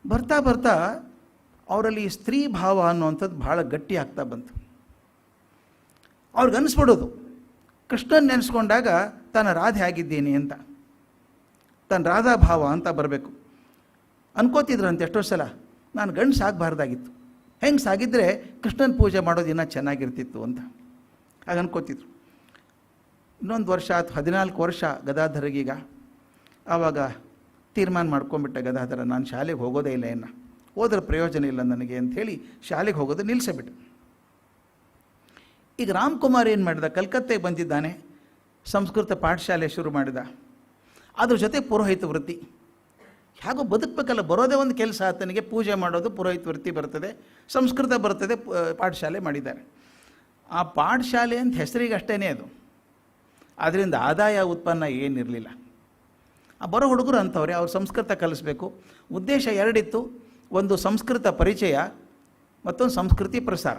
ಬರ್ತಾ ಬರ್ತಾ ಅವರಲ್ಲಿ ಸ್ತ್ರೀ ಭಾವ ಅನ್ನುವಂಥದ್ದು ಭಾಳ ಗಟ್ಟಿ ಆಗ್ತಾ ಬಂತು. ಅವ್ರಿಗೆ ಅನಿಸ್ಬಿಡೋದು ಕೃಷ್ಣನ್ ನೆನೆಸ್ಕೊಂಡಾಗ ತಾನು ರಾಧೆ ಆಗಿದ್ದೀನಿ ಅಂತ, ತಾನು ರಾಧಾ ಭಾವ ಅಂತ ಬರಬೇಕು ಅನ್ಕೋತಿದ್ರಂತೆ. ಎಷ್ಟೋ ಸಲ ನಾನು ಗಂಡು ಸಾಗಬಾರ್ದಾಗಿತ್ತು, ಹೆಂಗೆ ಸಾಗಿದ್ರೆ ಕೃಷ್ಣನ ಪೂಜೆ ಮಾಡೋದು ಇನ್ನೂ ಚೆನ್ನಾಗಿರ್ತಿತ್ತು ಅಂತ ಹಾಗೆ ಅನ್ಕೋತಿದ್ರು. ಇನ್ನೊಂದು ವರ್ಷ ಆಯ್ತು, 14 ವರ್ಷ ಗದಾಧರಿಗೀಗ. ಆವಾಗ ತೀರ್ಮಾನ ಮಾಡ್ಕೊಂಬಿಟ್ಟೆ ಗದಾಧರ, ನಾನು ಶಾಲೆಗೆ ಹೋಗೋದೇ ಇಲ್ಲ, ಇನ್ನು ಹೋದ್ರೆ ಪ್ರಯೋಜನ ಇಲ್ಲ ನನಗೆ ಅಂಥೇಳಿ ಶಾಲೆಗೆ ಹೋಗೋದು ನಿಲ್ಲಿಸಿಬಿಟ್ಟೆ. ಈಗ ರಾಮ್ಕುಮಾರ್ ಏನು ಮಾಡಿದ, ಕಲ್ಕತ್ತೆಗೆ ಬಂದಿದ್ದಾನೆ, ಸಂಸ್ಕೃತ ಪಾಠಶಾಲೆ ಶುರು ಮಾಡಿದ. ಅದ್ರ ಜೊತೆ ಪುರೋಹಿತ ವೃತ್ತಿ, ಹೇಗೋ ಬದುಕಬೇಕಲ್ಲ, ಬರೋದೇ ಒಂದು ಕೆಲಸ ಆತನಿಗೆ. ಪೂಜೆ ಮಾಡೋದು, ಪುರೋಹಿತ ವೃತ್ತಿ ಬರ್ತದೆ, ಸಂಸ್ಕೃತ ಬರ್ತದೆ, ಪಾಠಶಾಲೆ ಮಾಡಿದ್ದಾರೆ. ಆ ಪಾಠಶಾಲೆ ಅಂತ ಹೆಸರಿಗೆ ಅಷ್ಟೇ ಅದು, ಅದರಿಂದ ಆದಾಯ ಉತ್ಪನ್ನ ಏನಿರಲಿಲ್ಲ. ಆ ಬರೋ ಹುಡುಗರು ಅಂಥವ್ರೆ, ಅವ್ರು ಸಂಸ್ಕೃತ ಕಲಿಸ್ಬೇಕು. ಉದ್ದೇಶ ಎರಡಿತ್ತು, ಒಂದು ಸಂಸ್ಕೃತ ಪರಿಚಯ, ಮತ್ತೊಂದು ಸಂಸ್ಕೃತಿ ಪ್ರಸಾರ.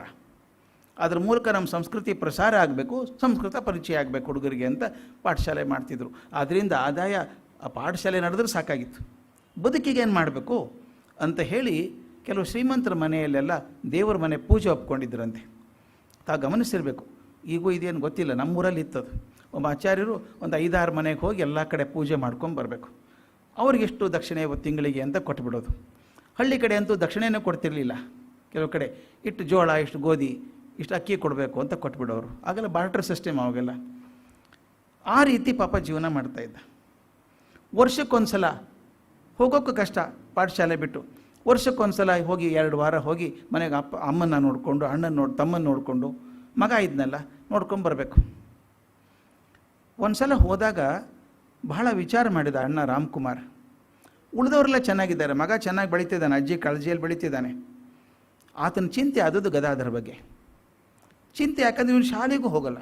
ಅದ್ರ ಮೂಲಕ ನಮ್ಮ ಸಂಸ್ಕೃತಿ ಪ್ರಸಾರ ಆಗಬೇಕು, ಸಂಸ್ಕೃತ ಪರಿಚಯ ಆಗಬೇಕು ಹುಡುಗರಿಗೆ ಅಂತ ಪಾಠಶಾಲೆ ಮಾಡ್ತಿದ್ರು. ಆದ್ದರಿಂದ ಆದಾಯ ಆ ಪಾಠಶಾಲೆ ನಡೆದ್ರೆ ಸಾಕಾಗಿತ್ತು. ಬದುಕಿಗೆ ಏನು ಮಾಡಬೇಕು ಅಂತ ಹೇಳಿ ಕೆಲವು ಶ್ರೀಮಂತರ ಮನೆಯಲ್ಲೆಲ್ಲ ದೇವರ ಮನೆ ಪೂಜೆ ಒಪ್ಕೊಂಡಿದ್ರಂತೆ. ಗಮನಿಸಿರಬೇಕು, ಈಗೂ ಇದೇನು ಗೊತ್ತಿಲ್ಲ, ನಮ್ಮೂರಲ್ಲಿ ಇತ್ತದು. ಒಬ್ಬ ಆಚಾರ್ಯರು ಒಂದು 5-6 ಮನೆಗೆ ಹೋಗಿ ಎಲ್ಲ ಕಡೆ ಪೂಜೆ ಮಾಡ್ಕೊಂಡು ಬರಬೇಕು. ಅವ್ರಿಗೆಷ್ಟು ದಕ್ಷಿಣೆ ತಿಂಗಳಿಗೆ ಅಂತ ಕೊಟ್ಬಿಡೋದು. ಹಳ್ಳಿ ಕಡೆ ಅಂತೂ ದಕ್ಷಿಣೆನೇ ಕೊಡ್ತಿರಲಿಲ್ಲ. ಕೆಲವು ಕಡೆ ಇಷ್ಟು ಜೋಳ, ಇಷ್ಟು ಗೋಧಿ, ಇಷ್ಟು ಅಕ್ಕಿ ಕೊಡಬೇಕು ಅಂತ ಕೊಟ್ಬಿಡೋರು. ಆಗೆಲ್ಲ ಬಾರ್ಟರ್ ಸಿಸ್ಟಮ್ ಅವಾಗೆಲ್ಲ. ಆ ರೀತಿ ಪಾಪ ಜೀವನ ಮಾಡ್ತಾಯಿದ್ದ. ವರ್ಷಕ್ಕೊಂದು ಸಲ ಹೋಗೋಕ್ಕೂ ಕಷ್ಟ, ಪಾಠಶಾಲೆ ಬಿಟ್ಟು ವರ್ಷಕ್ಕೊಂದು ಸಲ ಹೋಗಿ 2 ವಾರ ಹೋಗಿ ಮನೆಗೆ ಅಮ್ಮನ ನೋಡಿಕೊಂಡು, ತಮ್ಮನ ನೋಡಿಕೊಂಡು, ಮಗ ಇದ್ನಲ್ಲ ನೋಡ್ಕೊಂಬರ್ಬೇಕು. ಒಂದು ಸಲ ಹೋದಾಗ ಬಹಳ ವಿಚಾರ ಮಾಡಿದ ಅಣ್ಣ ರಾಮ್ಕುಮಾರ್. ಉಳಿದವರೆಲ್ಲ ಚೆನ್ನಾಗಿದ್ದಾರೆ, ಮಗ ಚೆನ್ನಾಗಿ ಬೆಳೀತಿದ್ದಾನೆ, ಅಜ್ಜಿ ಕಳಜಿಯಲ್ಲಿ ಬೆಳೀತಿದ್ದಾನೆ. ಆತನ ಚಿಂತೆ ಆದದ್ದು ಗದಾಧರ ಬಗ್ಗೆ ಚಿಂತೆ. ಯಾಕಂದರೆ ಇವನು ಶಾಲೆಗೂ ಹೋಗಲ್ಲ,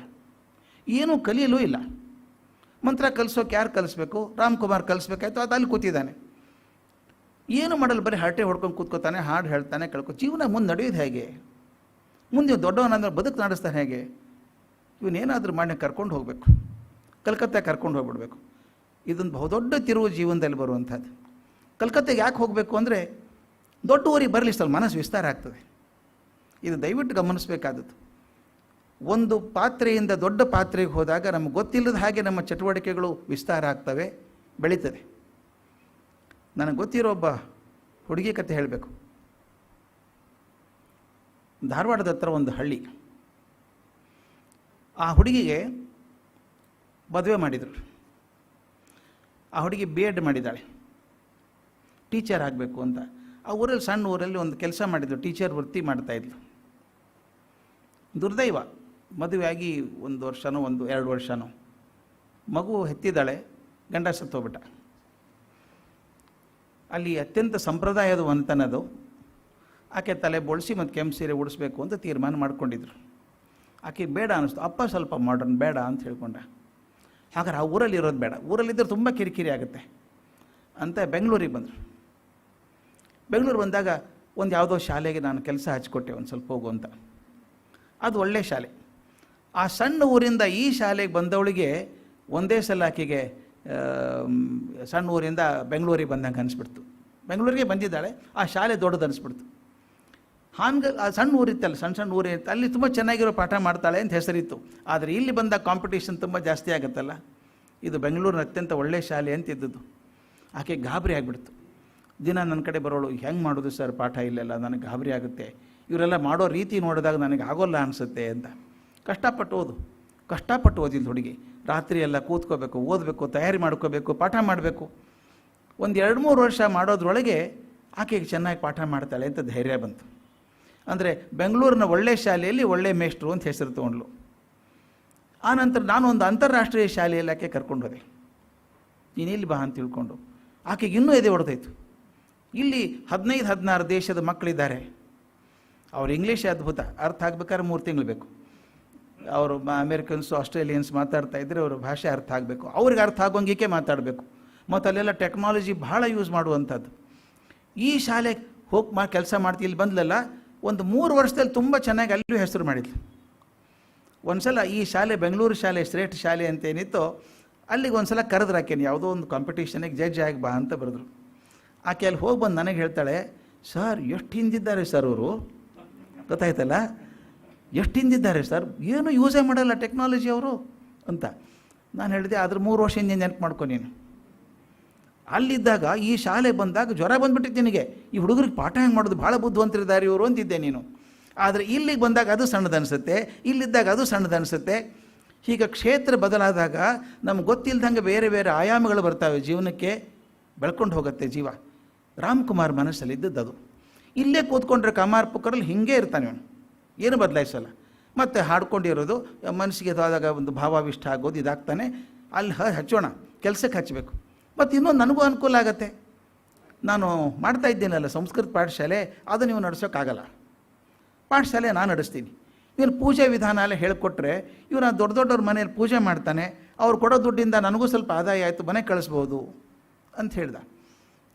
ಏನೂ ಕಲಿಯಲೂ ಇಲ್ಲ. ಮಂತ್ರ ಕಲಿಸೋಕೆ ಯಾರು ಕಲಿಸ್ಬೇಕು? ರಾಮ್ಕುಮಾರ್ ಕಲಿಸ್ಬೇಕಾಯ್ತು. ಅದು ಅಲ್ಲಿ ಕೂತಿದ್ದಾನೆ, ಏನು ಮಾಡಲ್ಲ, ಬರೀ ಹರಟೆ ಹೊಡ್ಕೊಂಡು ಕೂತ್ಕೋತಾನೆ, ಹಾಡು ಹೇಳ್ತಾನೆ, ಜೀವನ ಮುಂದೆ ನಡೆಯೋದು ಹೇಗೆ? ಮುಂದೆ ದೊಡ್ಡವನಂದ್ರೆ ಬದುಕು ನಡೆಸ್ತಾನೆ ಹೇಗೆ? ಇವನೇನಾದರೂ ಮಾಡಿ ಕರ್ಕೊಂಡು ಹೋಗಬೇಕು, ಕಲ್ಕತ್ತೆ ಕರ್ಕೊಂಡು ಹೋಗ್ಬಿಡ್ಬೇಕು. ಇದೊಂದು ಬಹುದೊಡ್ಡ ತಿರುವು ಜೀವನದಲ್ಲಿ ಬರುವಂಥದ್ದು. ಕಲ್ಕತ್ತೆಗೆ ಯಾಕೆ ಹೋಗಬೇಕು ಅಂದರೆ, ದೊಡ್ಡ ಊರಿಗೆ ಬರಲಿ ಸ್ವಲ್ಪ ಮನಸ್ಸು ವಿಸ್ತಾರ ಆಗ್ತದೆ. ಇದು ದಯವಿಟ್ಟು ಗಮನಿಸಬೇಕಾದದ್ದು. ಒಂದು ಪಾತ್ರೆಯಿಂದ ದೊಡ್ಡ ಪಾತ್ರೆಗೆ ಹೋದಾಗ ನಮಗೆ ಗೊತ್ತಿಲ್ಲದ ಹಾಗೆ ನಮ್ಮ ಚಟುವಟಿಕೆಗಳು ವಿಸ್ತಾರ ಆಗ್ತವೆ, ಬೆಳೀತದೆ. ನನಗೆ ಗೊತ್ತಿರೋ ಒಬ್ಬ ಹುಡುಗಿ ಕತೆ ಹೇಳಬೇಕು. ಧಾರವಾಡದ ಹತ್ರ ಒಂದು ಹಳ್ಳಿ. ಆ ಹುಡುಗಿಗೆ ಮದುವೆ ಮಾಡಿದರು. ಆ ಹುಡುಗಿ BEd ಮಾಡಿದ್ದಾಳೆ, ಟೀಚರ್ ಆಗಬೇಕು ಅಂತ. ಆ ಊರಲ್ಲಿ, ಸಣ್ಣ ಊರಲ್ಲಿ ಒಂದು ಕೆಲಸ ಮಾಡಿದ್ಲು, ಟೀಚರ್ ವೃತ್ತಿ ಮಾಡ್ತಾಯಿದ್ಲು. ದುರ್ದೈವ, ಮದುವೆಯಾಗಿ 1 ವರ್ಷನೋ 2 ವರ್ಷನೋ ಮಗು ಹೆತ್ತಿದ್ದಾಳೆ, ಗಂಡ ಸತ್ತೋಗ್ಬಿಟ್ಟ. ಅಲ್ಲಿ ಅತ್ಯಂತ ಸಂಪ್ರದಾಯದ ವಂತನದು. ಆಕೆ ತಲೆ ಬೋಳಿಸಿ ಮತ್ತು ಕೆಂಪು ಸೀರೆ ಉಡಿಸ್ಬೇಕು ಅಂತ ತೀರ್ಮಾನ ಮಾಡ್ಕೊಂಡಿದ್ರು. ಆಕೆ ಬೇಡ ಅನ್ನಿಸ್ತು. ಅಪ್ಪ ಸ್ವಲ್ಪ ಮಾಡ್ರನ್, ಬೇಡ ಅಂತ ಹೇಳ್ಕೊಂಡ. ಹಾಗಾದ್ರೆ ಆ ಊರಲ್ಲಿ ಇರೋದು ಬೇಡ, ಊರಲ್ಲಿದ್ದರೆ ತುಂಬ ಕಿರಿಕಿರಿ ಆಗುತ್ತೆ ಅಂತ ಬೆಂಗಳೂರಿಗೆ ಬಂದರು. ಬೆಂಗಳೂರು ಬಂದಾಗ ಒಂದು ಯಾವುದೋ ಶಾಲೆಗೆ ನಾನು ಕೆಲಸ ಹಚ್ಕೊಟ್ಟೆ, ಒಂದು ಸ್ವಲ್ಪ ಹೋಗು ಅಂತ. ಅದು ಒಳ್ಳೆಯ ಶಾಲೆ. ಆ ಸಣ್ಣ ಊರಿಂದ ಈ ಶಾಲೆಗೆ ಬಂದವಳಿಗೆ ಒಂದೇ ಸಲ ಆಕೆಗೆ ಸಣ್ಣ ಊರಿಂದ ಬೆಂಗಳೂರಿಗೆ ಬಂದಂಗೆ ಅನಿಸ್ಬಿಡ್ತು. ಬೆಂಗಳೂರಿಗೆ ಬಂದಿದ್ದಾಳೆ, ಆ ಶಾಲೆ ದೊಡ್ಡದು ಅನಿಸ್ಬಿಡ್ತು. ಹಾಗೆ ಆ ಸಣ್ಣ ಊರಿತ್ತಲ್ಲ, ಸಣ್ಣ ಊರಿತ್ತು, ಅಲ್ಲಿ ತುಂಬ ಚೆನ್ನಾಗಿರೋ ಪಾಠ ಮಾಡ್ತಾಳೆ ಅಂತ ಹೆಸರಿತ್ತು. ಆದರೆ ಇಲ್ಲಿ ಬಂದ ಕಾಂಪಿಟೇಷನ್ ತುಂಬ ಜಾಸ್ತಿ ಆಗುತ್ತಲ್ಲ. ಇದು ಬೆಂಗಳೂರಿನ ಅತ್ಯಂತ ಒಳ್ಳೆಯ ಶಾಲೆ ಅಂತ ಇದ್ದದ್ದು. ಆಕೆ ಗಾಬರಿ ಆಗಿಬಿಡ್ತು. ದಿನ ನನ್ನ ಕಡೆ ಬರೋಳು, ಹೆಂಗೆ ಮಾಡೋದು ಸರ್ ಪಾಠ ಇಲ್ಲೆಲ್ಲ, ನನಗೆ ಗಾಬರಿ ಆಗುತ್ತೆ, ಇವರೆಲ್ಲ ಮಾಡೋ ರೀತಿ ನೋಡಿದಾಗ ನನಗೆ ಆಗೋಲ್ಲ ಅನಿಸುತ್ತೆ ಅಂತ. ಕಷ್ಟಪಟ್ಟು ಓದಿದ್ದು ಹುಡುಗಿ. ರಾತ್ರಿ ಎಲ್ಲ ಕೂತ್ಕೋಬೇಕು, ಓದಬೇಕು, ತಯಾರಿ ಮಾಡ್ಕೋಬೇಕು, ಪಾಠ ಮಾಡಬೇಕು. ಒಂದು 2-3 ವರ್ಷ ಮಾಡೋದ್ರೊಳಗೆ ಆಕೆಗೆ ಚೆನ್ನಾಗಿ ಪಾಠ ಮಾಡ್ತಾಳೆ ಅಂತ ಧೈರ್ಯ ಬಂತು. ಅಂದರೆ ಬೆಂಗಳೂರಿನ ಒಳ್ಳೆಯ ಶಾಲೆಯಲ್ಲಿ ಒಳ್ಳೆಯ ಮೇಷ್ಟ್ರು ಅಂತ ಹೆಸರು ತೊಗೊಂಡ್ಲು. ಆನಂತರ ನಾನು ಒಂದು ಅಂತಾರಾಷ್ಟ್ರೀಯ ಶಾಲೆಯಲ್ಲಿ ಆಕೆ ಕರ್ಕೊಂಡು ಹೋದೆ. ನೀನು ಇಲ್ಲಿ ಬಾ ಅಂತ ತಿಳ್ಕೊಂಡು. ಆಕೆಗೆ ಇನ್ನೂ ಎದೆ ಹೊಡೆದೋಯ್ತು. ಇಲ್ಲಿ 15-16 ದೇಶದ ಮಕ್ಕಳಿದ್ದಾರೆ. ಅವ್ರು ಇಂಗ್ಲೀಷ್ ಅದ್ಭುತ, ಅರ್ಥ ಆಗ್ಬೇಕಾದ್ರೆ 3 ತಿಂಗಳು ಬೇಕು. ಅವರು ಅಮೇರಿಕನ್ಸು, ಆಸ್ಟ್ರೇಲಿಯನ್ಸ್ ಮಾತಾಡ್ತಾ ಇದ್ದರೆ ಅವ್ರ ಭಾಷೆ ಅರ್ಥ ಆಗಬೇಕು, ಅವ್ರಿಗೆ ಅರ್ಥ ಆಗೋಂಗಿಕೆ ಮಾತಾಡಬೇಕು. ಮತ್ತು ಅಲ್ಲೆಲ್ಲ ಟೆಕ್ನಾಲಜಿ ಭಾಳ ಯೂಸ್ ಮಾಡುವಂಥದ್ದು. ಈ ಶಾಲೆಗೆ ಹೋಗಿ ಕೆಲಸ ಮಾಡ್ತೀವಿ. ಇಲ್ಲಿ ಬಂದಲೆಲ್ಲ ಒಂದು 3 ವರ್ಷದಲ್ಲಿ ತುಂಬ ಚೆನ್ನಾಗಿ ಅಲ್ಲೂ ಹೆಸರು ಮಾಡಿದ್ಲು. ಒಂದು ಸಲ ಈ ಶಾಲೆ, ಬೆಂಗಳೂರು ಶಾಲೆ ಶ್ರೇಷ್ಠ ಶಾಲೆ ಅಂತ ಏನಿತ್ತೋ, ಅಲ್ಲಿಗೆ ಒಂದು ಸಲ ಕರೆದ್ರು ಆಕೆನ ಯಾವುದೋ ಒಂದು ಕಾಂಪಿಟೇಷನಿಗೆ ಜಡ್ಜ್ ಆಗಿ ಬಾ ಅಂತ ಬರೆದ್ರು. ಆಕೆ ಅಲ್ಲಿ ಹೋಗಿ ಬಂದು ನನಗೆ ಹೇಳ್ತಾಳೆ, ಸರ್ ಎಷ್ಟು ಹಿಂದಿದ್ದಾರೆ ಸರ್ ಅವರು, ಗೊತ್ತಾಯ್ತಲ್ಲ, ಎಷ್ಟು ಹಿಂದಿದ್ದಾರೆ ಸರ್, ಏನು ಯೂಸೇ ಮಾಡಲ್ಲ ಟೆಕ್ನಾಲಜಿ ಅವರು ಅಂತ. ನಾನು ಹೇಳಿದೆ, ಅದ್ರ 3 ವರ್ಷ ಹಿಂದೆ ನೆನಪು ಮಾಡ್ಕೊ ನೀನು. ಅಲ್ಲಿದ್ದಾಗ ಈ ಶಾಲೆ ಬಂದಾಗ ಜ್ವರ ಬಂದುಬಿಟ್ಟಿತ್ತು ನಿನಗೆ, ಈ ಹುಡುಗರಿಗೆ ಪಾಠ ಹೆಂಗೆ ಮಾಡೋದು, ಭಾಳ ಬುದ್ಧಿವಂತರಿದ್ದಾರೆ ಇವರು ಅಂತಿದ್ದೆ ನೀನು. ಆದರೆ ಇಲ್ಲಿಗೆ ಬಂದಾಗ ಅದು ಸಣ್ಣದನಿಸುತ್ತೆ, ಇಲ್ಲಿದ್ದಾಗ ಅದು ಸಣ್ಣದನಿಸುತ್ತೆ. ಹೀಗೆ ಕ್ಷೇತ್ರ ಬದಲಾದಾಗ ನಮ್ಗೆ ಗೊತ್ತಿಲ್ಲದಂಗೆ ಬೇರೆ ಬೇರೆ ಆಯಾಮಗಳು ಬರ್ತಾವೆ ಜೀವನಕ್ಕೆ, ಬೆಳ್ಕೊಂಡು ಹೋಗುತ್ತೆ ಜೀವ. ರಾಮ್ಕುಮಾರ್ ಮನಸ್ಸಲ್ಲಿದ್ದದ್ದು ಅದು. ಇಲ್ಲೇ ಕೂತ್ಕೊಂಡ್ರೆ ಕಮಾರ್ ಪುಕ್ಕರಲ್ಲಿ ಹಿಂಗೆ ಇರ್ತಾನೆ ಅವನು, ಏನು ಬದಲಾಯಿಸಲ್ಲ. ಮತ್ತು ಹಾಡ್ಕೊಂಡಿರೋದು, ಮನಸ್ಸಿಗೆ ಆದಾಗ ಒಂದು ಭಾವಾವಿಷ್ಟ ಆಗೋದು, ಇದಾಗ್ತಾನೆ. ಅಲ್ಲಿ ಹಚ್ಚೋಣ, ಕೆಲಸಕ್ಕೆ ಹಚ್ಚಬೇಕು. ಮತ್ತು ಇನ್ನೊಂದು ನನಗೂ ಅನುಕೂಲ ಆಗುತ್ತೆ, ನಾನು ಮಾಡ್ತಾ ಇದ್ದೀನಲ್ಲ ಸಂಸ್ಕೃತ ಪಾಠಶಾಲೆ, ಅದು ನೀವು ನಡೆಸೋಕ್ಕಾಗಲ್ಲ. ಪಾಠಶಾಲೆ ನಾನು ನಡೆಸ್ತೀನಿ, ನೀನು ಪೂಜೆ ವಿಧಾನ ಎಲ್ಲ ಹೇಳಿಕೊಟ್ರೆ ಇವನು ದೊಡ್ಡ ದೊಡ್ಡವ್ರ ಮನೇಲಿ ಪೂಜೆ ಮಾಡ್ತಾನೆ, ಅವ್ರು ಕೊಡೋ ದುಡ್ಡಿಂದ ನನಗೂ ಸ್ವಲ್ಪ ಆದಾಯ ಆಯಿತು, ಮನೆ ಕಳಿಸ್ಬೋದು ಅಂತ ಹೇಳ್ದ.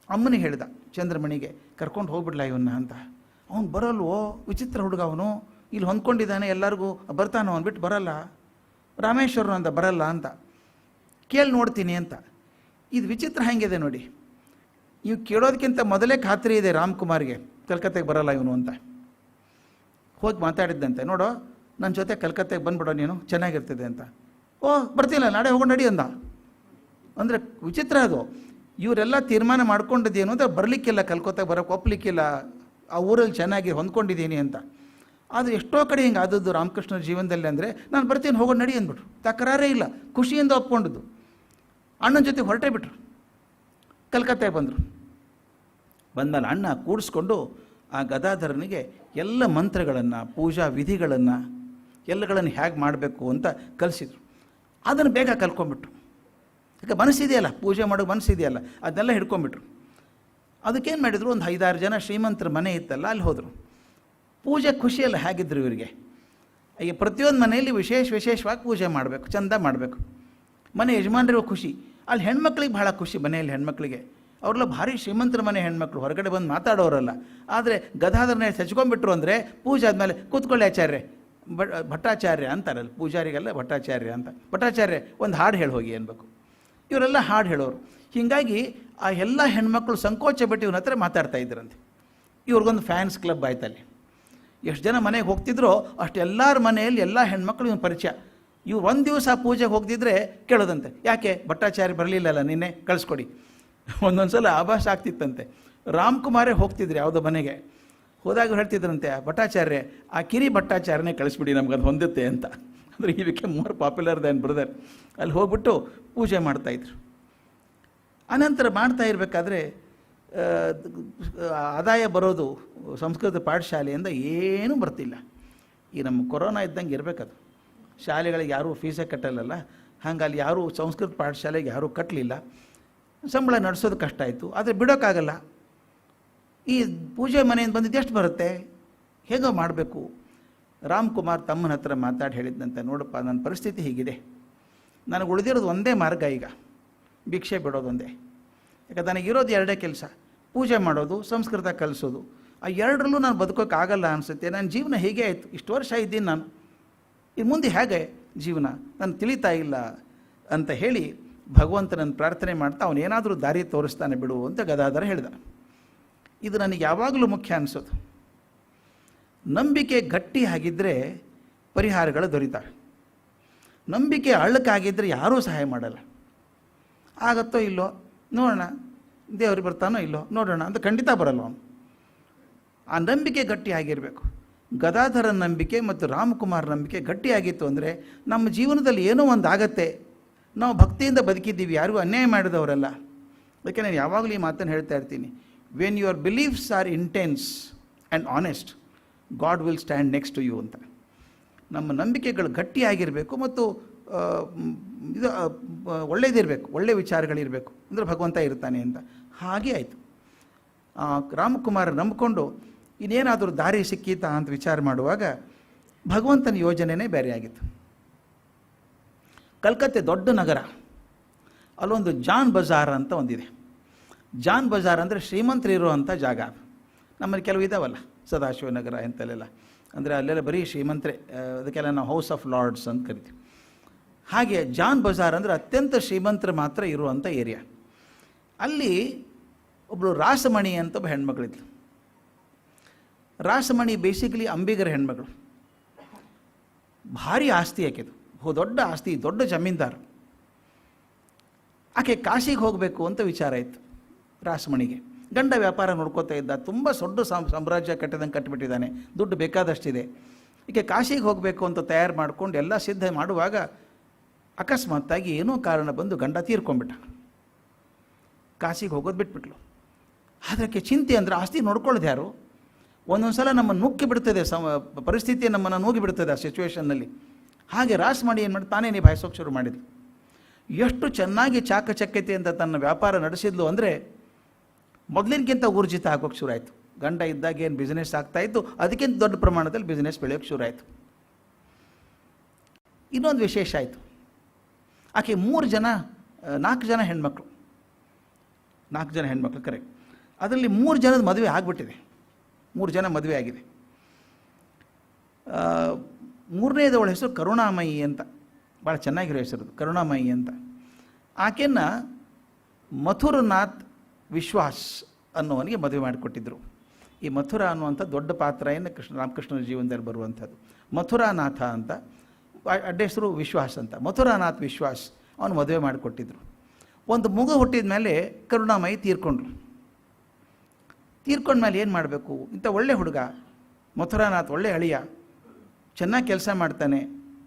ಅಮ್ಮನಿಗೆ ಹೇಳ್ದ, ಚಂದ್ರಮಣಿಗೆ, ಕರ್ಕೊಂಡು ಹೋಗ್ಬಿಡ್ಲ ಇವನ್ನ ಅಂತ. ಅವ್ನು ಬರಲ್ವೋ, ವಿಚಿತ್ರ ಹುಡುಗ ಅವನು, ಇಲ್ಲಿ ಹೊಂದ್ಕೊಂಡಿದ್ದಾನೆ, ಎಲ್ಲರಿಗೂ ಬರ್ತಾನೋ ಅಂದ್ಬಿಟ್ಟು ಬರಲ್ಲ, ರಾಮೇಶ್ವರನು ಅಂತ ಬರಲ್ಲ ಅಂತ. ಕೇಳಿ ನೋಡ್ತೀನಿ ಅಂತ. ಇದು ವಿಚಿತ್ರ ಹೆಂಗಿದೆ ನೋಡಿ, ಇವು ಕೇಳೋದಕ್ಕಿಂತ ಮೊದಲೇ ಖಾತ್ರಿ ಇದೆ ರಾಮ್ಕುಮಾರ್ಗೆ ಕಲ್ಕತ್ತೆಗೆ ಬರಲ್ಲ ಇವನು ಅಂತ. ಹೋಗಿ ಮಾತಾಡಿದ್ದಂತೆ, ನೋಡೋ ನನ್ನ ಜೊತೆ ಕಲ್ಕತ್ತೆಗೆ ಬಂದುಬಿಡೋ ನೀನು, ಚೆನ್ನಾಗಿರ್ತದೆ ಅಂತ. ಓ ಬರ್ತಿಲ್ಲ, ನಾಳೆ ಹೋಗೋಣ ನಡಿ ಅಂದ. ಅಂದರೆ ವಿಚಿತ್ರ ಅದು, ಇವರೆಲ್ಲ ತೀರ್ಮಾನ ಮಾಡ್ಕೊಂಡಿದ್ದೇನು ಅಂದರೆ ಬರಲಿಕ್ಕಿಲ್ಲ, ಕಲ್ಕತ್ತೆಗೆ ಬರೋಕ್ಕೆ ಒಪ್ಪಲಿಕ್ಕಿಲ್ಲ, ಆ ಊರಲ್ಲಿ ಚೆನ್ನಾಗಿ ಹೊಂದ್ಕೊಂಡಿದ್ದೀನಿ ಅಂತ. ಆದರೆ ಎಷ್ಟೋ ಕಡೆ ಹಿಂಗೆ ಆದದ್ದು ರಾಮಕೃಷ್ಣನ ಜೀವನದಲ್ಲಿ. ಅಂದರೆ ನಾನು ಬರ್ತೀನಿ, ಹೋಗೋಣ ನಡಿ ಅಂದ್ಬಿಟ್ರು, ತಕರಾರೇ ಇಲ್ಲ, ಖುಷಿಯಿಂದ ಒಪ್ಕೊಂಡದ್ದು. ಅಣ್ಣನ ಜೊತೆ ಹೊರಟೇ ಬಿಟ್ರು, ಕಲ್ಕತ್ತೆಗೆ ಬಂದರು. ಬಂದಮೇಲೆ ಅಣ್ಣ ಕೂಡಿಸ್ಕೊಂಡು ಆ ಗದಾಧರನಿಗೆ ಎಲ್ಲ ಮಂತ್ರಗಳನ್ನು, ಪೂಜಾ ವಿಧಿಗಳನ್ನು ಎಲ್ಲಗಳನ್ನು ಹೇಗೆ ಮಾಡಬೇಕು ಅಂತ ಕಲಿಸಿದ್ರು. ಅದನ್ನು ಬೇಗ ಕಲ್ತ್ಕೊಂಡ್ಬಿಟ್ರು. ಯಾಕೆ ಮನಸ್ಸಿದೆಯಲ್ಲ, ಪೂಜೆ ಮಾಡೋದು ಮನಸ್ಸಿದೆಯಲ್ಲ, ಅದನ್ನೆಲ್ಲ ಹಿಡ್ಕೊಂಡ್ಬಿಟ್ರು. ಅದಕ್ಕೇನು ಮಾಡಿದ್ರು, ಒಂದು 5-6 ಜನ ಶ್ರೀಮಂತರ ಮನೆ ಇತ್ತಲ್ಲ, ಅಲ್ಲಿ ಹೋದರು. ಪೂಜೆ ಖುಷಿಯಲ್ಲ ಹೇಗಿದ್ರು ಇವರಿಗೆ. ಈಗ ಪ್ರತಿಯೊಂದು ಮನೆಯಲ್ಲಿ ವಿಶೇಷವಾಗಿ ಪೂಜೆ ಮಾಡಬೇಕು, ಚೆಂದ ಮಾಡಬೇಕು. ಮನೆ ಯಜಮಾನರಿಗೂ ಖುಷಿ, ಅಲ್ಲಿ ಹೆಣ್ಮಕ್ಳಿಗೆ ಭಾಳ ಖುಷಿ. ಮನೆಯಲ್ಲಿ ಹೆಣ್ಮಕ್ಳಿಗೆ ಅವರೆಲ್ಲ ಭಾರಿ ಶ್ರೀಮಂತರ ಮನೆ ಹೆಣ್ಮಕ್ಳು, ಹೊರಗಡೆ ಬಂದು ಮಾತಾಡೋರಲ್ಲ. ಆದರೆ ಗದಾಧರನ ಹಚ್ಕೊಂಡ್ಬಿಟ್ರು ಅಂದರೆ ಪೂಜೆ ಆದಮೇಲೆ ಕೂತ್ಕೊಳ್ಳಿ ಆಚಾರ್ಯ, ಭಟ್ಟಾಚಾರ್ಯ ಅಂತಾರಲ್ಲ, ಪೂಜಾರಿಗೆಲ್ಲ ಭಟ್ಟಾಚಾರ್ಯ ಅಂತ. ಭಟ್ಟಾಚಾರ್ಯ ಒಂದು ಹಾಡು ಹೇಳಿ ಹೋಗಿ ಅನ್ಬೇಕು. ಇವರೆಲ್ಲ ಹಾಡು ಹೇಳೋರು. ಹೀಗಾಗಿ ಆ ಎಲ್ಲ ಹೆಣ್ಮಕ್ಳು ಸಂಕೋಚ ಬಿಟ್ಟು ಇವನ ಹತ್ರ ಮಾತಾಡ್ತಾ ಇದ್ರಂತೆ. ಇವ್ರಿಗೊಂದು ಫ್ಯಾನ್ಸ್ ಕ್ಲಬ್ ಆಯ್ತಲ್ಲಿ. ಎಷ್ಟು ಜನ ಮನೆಗೆ ಹೋಗ್ತಿದ್ರೋ ಅಷ್ಟು ಎಲ್ಲರ ಮನೆಯಲ್ಲಿ ಎಲ್ಲ ಹೆಣ್ಮಕ್ಳು ಇವನು ಪರಿಚಯ. ಇವ್ರು ಒಂದು ದಿವಸ ಪೂಜೆಗೆ ಹೋಗ್ತಿದ್ರೆ ಕೇಳೋದಂತೆ, ಯಾಕೆ ಭಟ್ಟಾಚಾರ್ಯ ಬರಲಿಲ್ಲಲ್ಲ ನಿನ್ನೆ, ಕಳಿಸ್ಕೊಡಿ. ಒಂದೊಂದು ಸಲ ಆಭಾಸ ಆಗ್ತಿತ್ತಂತೆ. ರಾಮ್ಕುಮಾರೇ ಹೋಗ್ತಿದ್ರು ಯಾವುದೋ ಮನೆಗೆ, ಹೋದಾಗ ಹೇಳ್ತಿದ್ರಂತೆ, ಭಟ್ಟಾಚಾರ್ಯ ಆ ಕಿರಿ ಭಟ್ಟಾಚಾರ್ಯನೇ ಕಳಿಸ್ಬಿಡಿ, ನಮ್ಗೆ ಅದು ಹೊಂದುತ್ತೆ ಅಂತ. ಅಂದರೆ ಈ ವಿಕೆ ಮೋರ್ ಪಾಪ್ಯುಲರ್ ದ್ಯಾನ್ ಬ್ರದರ್. ಅಲ್ಲಿ ಹೋಗ್ಬಿಟ್ಟು ಪೂಜೆ ಮಾಡ್ತಾಯಿದ್ರು. ಅನಂತರ ಮಾಡ್ತಾ ಇರಬೇಕಾದ್ರೆ ಆದಾಯ ಬರೋದು ಸಂಸ್ಕೃತ ಪಾಠಶಾಲೆಯಿಂದ ಏನೂ ಬರ್ತಿಲ್ಲ. ಈ ನಮ್ಮ ಕೊರೋನಾ ಇದ್ದಂಗೆ ಇರಬೇಕದು. ಶಾಲೆಗಳಿಗೆ ಯಾರೂ ಫೀಸೇ ಕಟ್ಟಲ್ಲಲ್ಲ, ಹಂಗೆ ಅಲ್ಲಿ ಯಾರೂ ಸಂಸ್ಕೃತ ಪಾಠಶಾಲೆಗೆ ಯಾರೂ ಕಟ್ಟಲಿಲ್ಲ. ಸಂಬಳ ನಡೆಸೋದು ಕಷ್ಟ ಆಯಿತು. ಆದರೆ ಬಿಡೋಕ್ಕಾಗಲ್ಲ. ಈ ಪೂಜೆ ಮನೆಯಿಂದ ಬಂದಿದ್ದು ಎಷ್ಟು ಬರುತ್ತೆ, ಹೇಗೋ ಮಾಡಬೇಕು. ರಾಮ್ಕುಮಾರ್ ತಮ್ಮನ ಹತ್ರ ಮಾತಾಡಿ ಹೇಳಿದ್ದಂತೆ, ನೋಡಪ್ಪ ನನ್ನ ಪರಿಸ್ಥಿತಿ ಹೀಗಿದೆ, ನನಗೆ ಉಳಿದಿರೋದು ಒಂದೇ ಮಾರ್ಗ, ಈಗ ಭಿಕ್ಷೆ ಬಿಡೋದೊಂದೇ. ಯಾಕಂದ್ರೆ ನನಗಿರೋದು 2 ಕೆಲಸ, ಪೂಜೆ ಮಾಡೋದು, ಸಂಸ್ಕೃತ ಕಲಿಸೋದು. ಆ 2ರಲ್ಲೂ ನಾನು ಬದುಕೋಕ್ಕಾಗಲ್ಲ ಅನಿಸುತ್ತೆ. ನನ್ನ ಜೀವನ ಹೇಗೆ ಆಯಿತು, ಇಷ್ಟು ವರ್ಷ ಇದ್ದೀನಿ ನಾನು, ಇನ್ನು ಮುಂದೆ ಹೇಗೆ ಜೀವನ ನಾನು ತಿಳಿತಾ ಇಲ್ಲ ಅಂತ ಹೇಳಿ ಭಗವಂತನನ್ನು ಪ್ರಾರ್ಥನೆ ಮಾಡ್ತಾ ಅವನೇನಾದರೂ ದಾರಿ ತೋರಿಸ್ತಾನೆ ಬಿಡು ಅಂತ ಗದಾಧರ ಹೇಳಿದ. ಇದು ನನಗೆ ಯಾವಾಗಲೂ ಮುಖ್ಯ ಅನಿಸೋದು. ನಂಬಿಕೆ ಗಟ್ಟಿ ಆಗಿದ್ದರೆ ಪರಿಹಾರಗಳು ದೊರೀತವೆ. ನಂಬಿಕೆ ಅಳ್ಳಕ್ಕಾಗಿದ್ದರೆ ಯಾರೂ ಸಹಾಯ ಮಾಡಲ್ಲ. ಆಗತ್ತೋ ಇಲ್ಲೋ ನೋಡೋಣ, ದೇವರು ಬರ್ತಾನೋ ಇಲ್ಲೋ ನೋಡೋಣ ಅಂತ ಖಂಡಿತ ಬರಲ್ಲ ಅವನು. ಆ ನಂಬಿಕೆ ಗಟ್ಟಿ ಆಗಿರಬೇಕು. ಗದಾಧರನ ನಂಬಿಕೆ ಮತ್ತು ರಾಮ್ಕುಮಾರ್ ನಂಬಿಕೆ ಗಟ್ಟಿಯಾಗಿತ್ತು ಅಂದರೆ ನಮ್ಮ ಜೀವನದಲ್ಲಿ ಏನೋ ಒಂದು ಆಗತ್ತೆ. ನಾವು ಭಕ್ತಿಯಿಂದ ಬದುಕಿದ್ದೀವಿ, ಯಾರಿಗೂ ಅನ್ಯಾಯ ಮಾಡಿದವರಲ್ಲ. ಅದಕ್ಕೆ ನಾನು ಯಾವಾಗಲೂ ಈ ಮಾತನ್ನು ಹೇಳ್ತಾ ಇರ್ತೀನಿ, when your beliefs are intense and honest, God will stand next to you ಅಂತ. ನಮ್ಮ ನಂಬಿಕೆಗಳು ಗಟ್ಟಿಯಾಗಿರಬೇಕು ಮತ್ತು ಇದು ಒಳ್ಳೆಯದಿರಬೇಕು, ಒಳ್ಳೆಯ ವಿಚಾರಗಳಿರಬೇಕು, ಅಂದರೆ ಭಗವಂತ ಇರ್ತಾನೆ ಅಂತ. ಹಾಗೇ ಆಯಿತು. ರಾಮಕುಮಾರ ನಂಬಿಕೊಂಡು ಇನ್ನೇನಾದರೂ ದಾರಿ ಸಿಕ್ಕೀತಾ ಅಂತ ವಿಚಾರ ಮಾಡುವಾಗ ಭಗವಂತನ ಯೋಜನೆಯೇ ಬೇರೆ ಆಗಿತ್ತು. ಕಲ್ಕತ್ತೆ ದೊಡ್ಡ ನಗರ, ಅಲ್ಲೊಂದು ಜಾನ್ ಬಜಾರ್ ಅಂತ ಒಂದಿದೆ. ಜಾನ್ ಬಜಾರ್ ಅಂದರೆ ಶ್ರೀಮಂತರು ಇರುವಂಥ ಜಾಗ. ನಮ್ಮಲ್ಲಿ ಕೆಲವು ಇದಾವಲ್ಲ, ಸದಾಶಿವನಗರ ಇಂಥಲ್ಲೆಲ್ಲ, ಅಂದರೆ ಅಲ್ಲೆಲ್ಲ ಬರೀ ಶ್ರೀಮಂತರೇ, ಅದಕ್ಕೆಲ್ಲ ನಾವು ಹೌಸ್ ಆಫ್ ಲಾರ್ಡ್ಸ್ ಅಂತ ಕರಿತೀವಿ. ಹಾಗೆ ಜಾನ್ ಬಜಾರ್ ಅಂದರೆ ಅತ್ಯಂತ ಶ್ರೀಮಂತರು ಮಾತ್ರ ಇರುವಂಥ ಏರಿಯಾ. ಅಲ್ಲಿ ಒಬ್ಬಳು ರಾಸಮಣಿ ಅಂತ ಒಬ್ಬ ಹೆಣ್ಮಗಳಿದ್ಲು. ರಾಸಮಣಿ ಬೇಸಿಕಲಿ ಅಂಬಿಗರ ಹೆಣ್ಮಗಳು. ಭಾರಿ ಆಸ್ತಿ ಆಕೆದು, ದೊಡ್ಡ ಆಸ್ತಿ, ದೊಡ್ಡ ಜಮೀನ್ದಾರು. ಆಕೆ ಕಾಶಿಗೆ ಹೋಗಬೇಕು ಅಂತ ವಿಚಾರ ಇತ್ತು ರಾಸಮಣಿಗೆ. ಗಂಡ ವ್ಯಾಪಾರ ನೋಡ್ಕೋತಾ ಇದ್ದ, ತುಂಬ ದೊಡ್ಡ ಸಾಮ್ರಾಜ್ಯ ಕಟ್ಟಿದಂಗೆ ಕಟ್ಟಿಬಿಟ್ಟಿದ್ದಾನೆ, ದುಡ್ಡು ಬೇಕಾದಷ್ಟಿದೆ. ಈಕೆ ಕಾಶಿಗೆ ಹೋಗಬೇಕು ಅಂತ ತಯಾರು ಮಾಡ್ಕೊಂಡು ಎಲ್ಲ ಸಿದ್ಧ ಮಾಡುವಾಗ ಅಕಸ್ಮಾತ್ತಾಗಿ ಏನೋ ಕಾರಣ ಬಂದು ಗಂಡ ತೀರ್ಕೊಂಡ್ಬಿಟ್ಟ. ಕಾಶಿಗೆ ಹೋಗೋದು ಬಿಟ್ಬಿಟ್ಲು. ಅದಕ್ಕೆ ಚಿಂತೆ ಅಂದರೆ ಆಸ್ತಿ ನೋಡ್ಕೊಳ್ಳೋದು ಯಾರು? ಒಂದೊಂದು ಸಲ ನಮ್ಮನ್ನು ನುಗ್ಗಿ ಬಿಡ್ತದೆ, ಪರಿಸ್ಥಿತಿ ನಮ್ಮನ್ನು ನುಗ್ಗಿ ಬಿಡ್ತದೆ ಆ ಸಿಚುವೇಷನ್ನಲ್ಲಿ. ಹಾಗೆ ರಾಸಮಣಿ ಏನು ಮಾಡಿ ತಾನೇ ನಿಭಾಯಿಸೋಕೆ ಶುರು ಮಾಡಿದ್ಲು. ಎಷ್ಟು ಚೆನ್ನಾಗಿ ಚಾಕಚಕ್ಯತೆಯಿಂದ ತನ್ನ ವ್ಯಾಪಾರ ನಡೆಸಿದ್ಲು ಅಂದರೆ ಮೊದಲಿನಕ್ಕಿಂತ ಊರ್ಜಿತ ಆಗೋಕ್ಕೆ ಶುರು ಆಯಿತು. ಗಂಡ ಇದ್ದಾಗ ಏನು ಬಿಸ್ನೆಸ್ ಆಗ್ತಾಯಿತ್ತು ಅದಕ್ಕಿಂತ ದೊಡ್ಡ ಪ್ರಮಾಣದಲ್ಲಿ ಬಿಸ್ನೆಸ್ ಬೆಳೆಯೋಕ್ಕೆ ಶುರು ಆಯಿತು. ಇನ್ನೊಂದು ವಿಶೇಷ ಆಯಿತು, ಆಕೆ 4 ಜನ ಹೆಣ್ಮಕ್ಳು, 4 ಜನ ಹೆಣ್ಮಕ್ಳು ಕರೆಕ್ಟ್. ಅದರಲ್ಲಿ 3 ಜನದ ಮದುವೆ ಆಗಿಬಿಟ್ಟಿದೆ, 3 ಜನ ಮದುವೆ ಆಗಿದೆ. 3ನೇದವಳ ಹೆಸರು ಕರುಣಾಮಯಿ ಅಂತ, ಭಾಳ ಚೆನ್ನಾಗಿರೋ ಹೆಸರು ಕರುಣಾಮಯಿ ಅಂತ. ಆಕೆಯನ್ನು ಮಥುರನಾಥ್ ವಿಶ್ವಾಸ್ ಅನ್ನೋವನಿಗೆ ಮದುವೆ ಮಾಡಿಕೊಟ್ಟಿದ್ದರು. ಈ ಮಥುರಾ ಅನ್ನುವಂಥ ದೊಡ್ಡ ಪಾತ್ರ ಏನು ರಾಮಕೃಷ್ಣನ ಜೀವನದಲ್ಲಿ ಬರುವಂಥದ್ದು. ಮಥುರಾನಾಥ ಅಂತ, ಅಡ್ಡ ಹೆಸರು ವಿಶ್ವಾಸ್ ಅಂತ. ಮಥುರಾನಾಥ್ ವಿಶ್ವಾಸ್ ಅವನು ಮದುವೆ ಮಾಡಿಕೊಟ್ಟಿದ್ರು. ಒಂದು ಮಗು ಹುಟ್ಟಿದ ಮೇಲೆ ಕರುಣಾಮಯಿ ತೀರ್ಕೊಂಡ್ರು. ತೀರ್ಕೊಂಡ್ಮೇಲೆ ಏನು ಮಾಡಬೇಕು? ಇಂಥ ಒಳ್ಳೆ ಹುಡುಗ ಮಥುರಾನಾಥ್, ಒಳ್ಳೆ ಅಳಿಯ, ಚೆನ್ನಾಗಿ ಕೆಲಸ ಮಾಡ್ತಾನೆ,